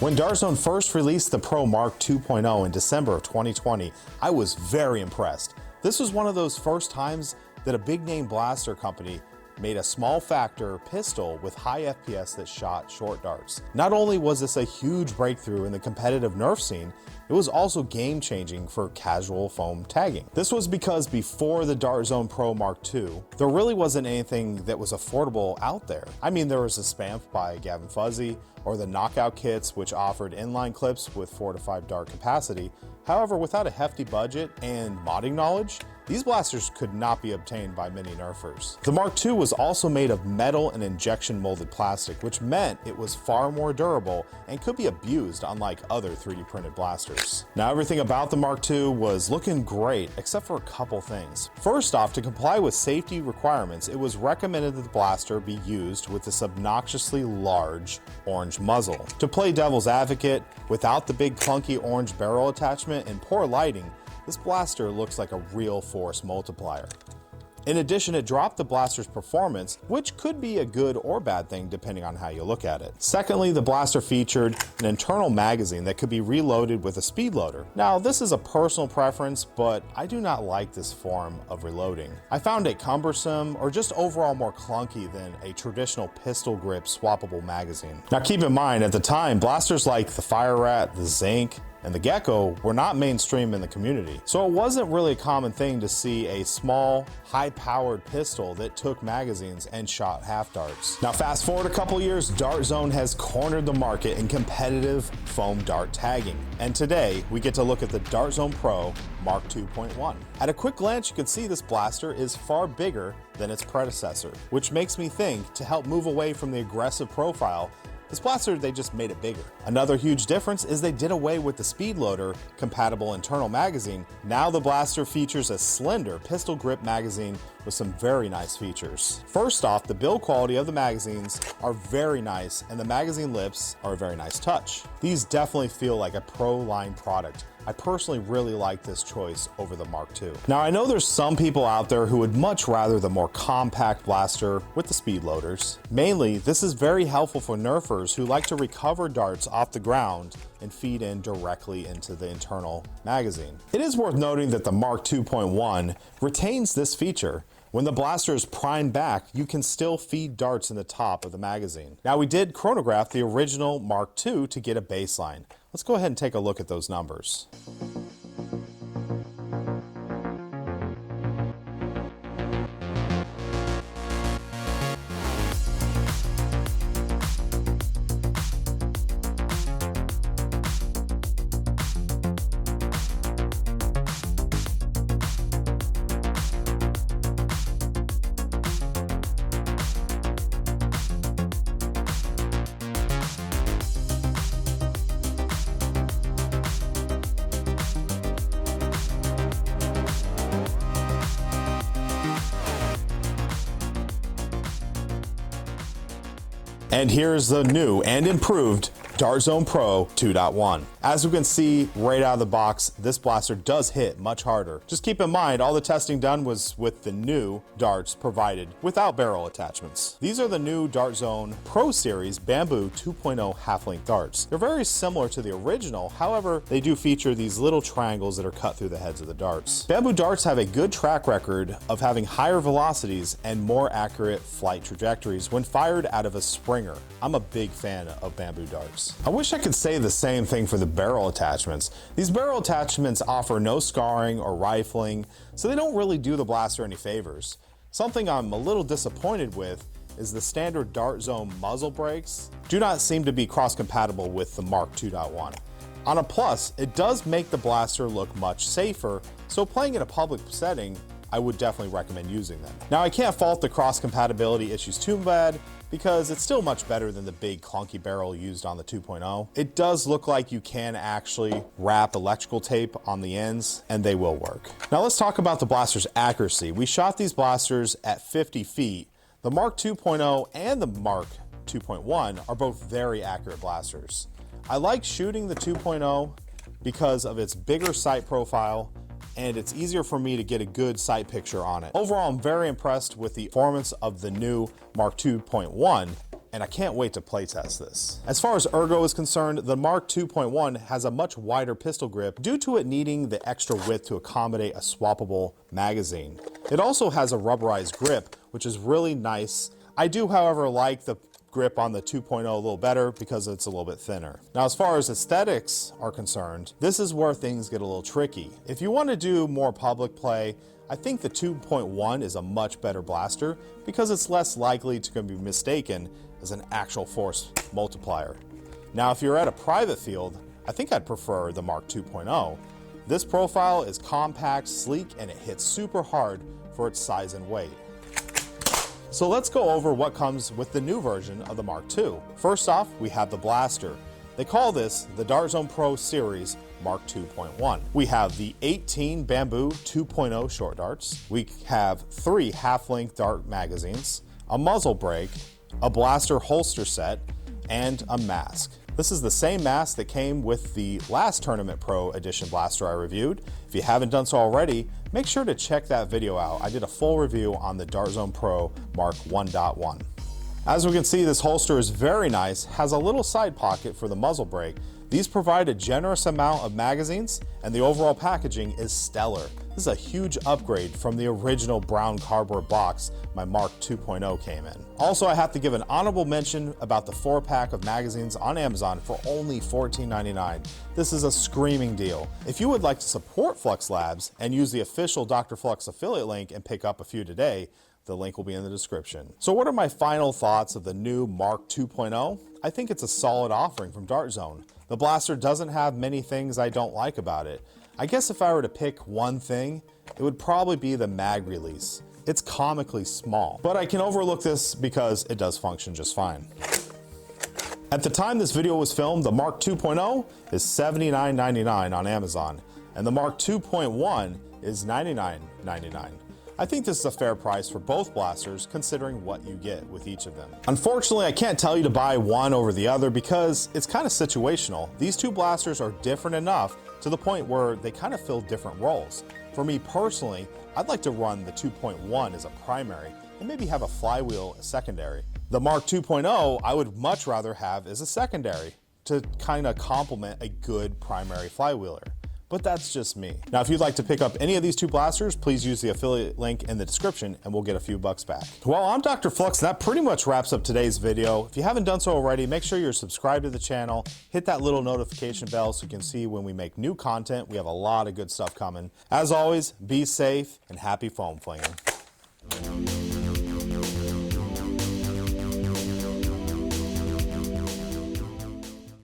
When Dartzone first released the Pro MK2.0 in December of 2020, I was very impressed. This was one of those first times that a big name blaster company made a small factor pistol with high FPS that shot short darts. Not only was this a huge breakthrough in the competitive Nerf scene, it was also game-changing for casual foam tagging. This was because before the Dartzone Pro Mark II, there really wasn't anything that was affordable out there. I mean, there was a Spamp by Gavin Fuzzy, or the Knockout kits, which offered inline clips with 4 to 5 dart capacity. However, without a hefty budget and modding knowledge, these blasters could not be obtained by many Nerfers. The Mark II was also made of metal and injection molded plastic, which meant it was far more durable and could be abused, unlike other 3D printed blasters. Now, everything about the Mark II was looking great, except for a couple things. First off, to comply with safety requirements, it was recommended that the blaster be used with this obnoxiously large orange muzzle. To play devil's advocate, without the big clunky orange barrel attachment and poor lighting, this blaster looks like a real force multiplier. In addition, it dropped the blaster's performance, which could be a good or bad thing depending on how you look at it. Secondly, the blaster featured an internal magazine that could be reloaded with a speed loader. Now, this is a personal preference, but I do not like this form of reloading. I found it cumbersome or just overall more clunky than a traditional pistol grip swappable magazine. Now, keep in mind, at the time, blasters like the Fire Rat, the Zinc, and the Gecko were not mainstream in the community. So it wasn't really a common thing to see a small, high-powered pistol that took magazines and shot half darts. Now fast forward a couple years, Dartzone has cornered the market in competitive foam dart tagging. And today, we get to look at the Dartzone Pro MK2.1. At a quick glance, you can see this blaster is far bigger than its predecessor, which makes me think, to help move away from the aggressive profile, this blaster, they just made it bigger. Another huge difference is they did away with the speed loader compatible internal magazine. Now the blaster features a slender pistol grip magazine with some very nice features. First off, the build quality of the magazines are very nice, and the magazine lips are a very nice touch. These definitely feel like a pro line product. I personally really like this choice over the Mark II. Now, I know there's some people out there who would much rather the more compact blaster with the speed loaders. Mainly, this is very helpful for Nerfers who like to recover darts off the ground and feed in directly into the internal magazine. It is worth noting that the MK2.1 retains this feature. When the blaster is primed back, you can still feed darts in the top of the magazine. Now, we did chronograph the original Mark II to get a baseline. Let's go ahead and take a look at those numbers. And here's the new and improved Dartzone Pro 2.1. As we can see right out of the box, this blaster does hit much harder. Just keep in mind, all the testing done was with the new darts provided without barrel attachments. These are the new Dartzone Pro Series Bamboo 2.0 half-length darts. They're very similar to the original, however, they do feature these little triangles that are cut through the heads of the darts. Bamboo darts have a good track record of having higher velocities and more accurate flight trajectories when fired out of a Springer. I'm a big fan of Bamboo darts. I wish I could say the same thing for the barrel attachments. These barrel attachments offer no scarring or rifling, so they don't really do the blaster any favors. Something I'm a little disappointed with is the standard Dartzone muzzle brakes do not seem to be cross-compatible with the MK2.1. On a plus, it does make the blaster look much safer, so playing in a public setting, I would definitely recommend using them. Now, I can't fault the cross-compatibility issues too bad, because it's still much better than the big clunky barrel used on the 2.0. It does look like you can actually wrap electrical tape on the ends, and they will work. Now let's talk about the blaster's accuracy. We shot these blasters at 50 feet. The MK2.0 and the MK2.1 are both very accurate blasters. I like shooting the 2.0 because of its bigger sight profile, and it's easier for me to get a good sight picture on it. Overall, I'm very impressed with the performance of the new MK2.1, and I can't wait to playtest this. As far as Ergo is concerned, the Mark 2.1 has a much wider pistol grip due to it needing the extra width to accommodate a swappable magazine. It also has a rubberized grip, which is really nice. I do, however, like the grip on the 2.0 a little better because it's a little bit thinner. Now, as far as aesthetics are concerned, this is where things get a little tricky. If you want to do more public play, I think the 2.1 is a much better blaster because it's less likely to be mistaken as an actual force multiplier. Now, if you're at a private field, I think I'd prefer the Mark 2.0. This profile is compact, sleek, and it hits super hard for its size and weight. So let's go over what comes with the new version of the Mark II. First off, we have the blaster. They call this the Dartzone Pro Series Mark 2.1. We have the 18 Bamboo 2.0 short darts. We have 3 half-length dart magazines, a muzzle brake, a blaster holster set, and a mask. This is the same mask that came with the last Tournament Pro Edition blaster I reviewed. If you haven't done so already, make sure to check that video out. I did a full review on the Dartzone Pro Mark 1.1. As we can see, this holster is very nice, has a little side pocket for the muzzle brake. These provide a generous amount of magazines, and the overall packaging is stellar. This is a huge upgrade from the original brown cardboard box my Mark 2.0 came in. Also, I have to give an honorable mention about the 4-pack of magazines on Amazon for only $14.99. This is a screaming deal. If you would like to support Flux Labs and use the official DrFlux affiliate link and pick up a few today, the link will be in the description. So what are my final thoughts of the new Mark 2.0? I think it's a solid offering from Dartzone. The blaster doesn't have many things I don't like about it. I guess if I were to pick one thing, it would probably be the mag release. It's comically small, but I can overlook this because it does function just fine. At the time this video was filmed, the Mark 2.0 is $79.99 on Amazon, and the Mark 2.1 is $99.99. I think this is a fair price for both blasters considering what you get with each of them. Unfortunately, I can't tell you to buy one over the other because it's kind of situational. These two blasters are different enough to the point where they kind of fill different roles. For me personally, I'd like to run the 2.1 as a primary and maybe have a flywheel as secondary. The Mark 2.0 I would much rather have as a secondary to kind of complement a good primary flywheeler. But that's just me. Now, if you'd like to pick up any of these two blasters, please use the affiliate link in the description and we'll get a few bucks back. Well, I'm DrFlux, and that pretty much wraps up today's video. If you haven't done so already, make sure you're subscribed to the channel, hit that little notification bell so you can see when we make new content. We have a lot of good stuff coming. As always, be safe and happy foam flinging.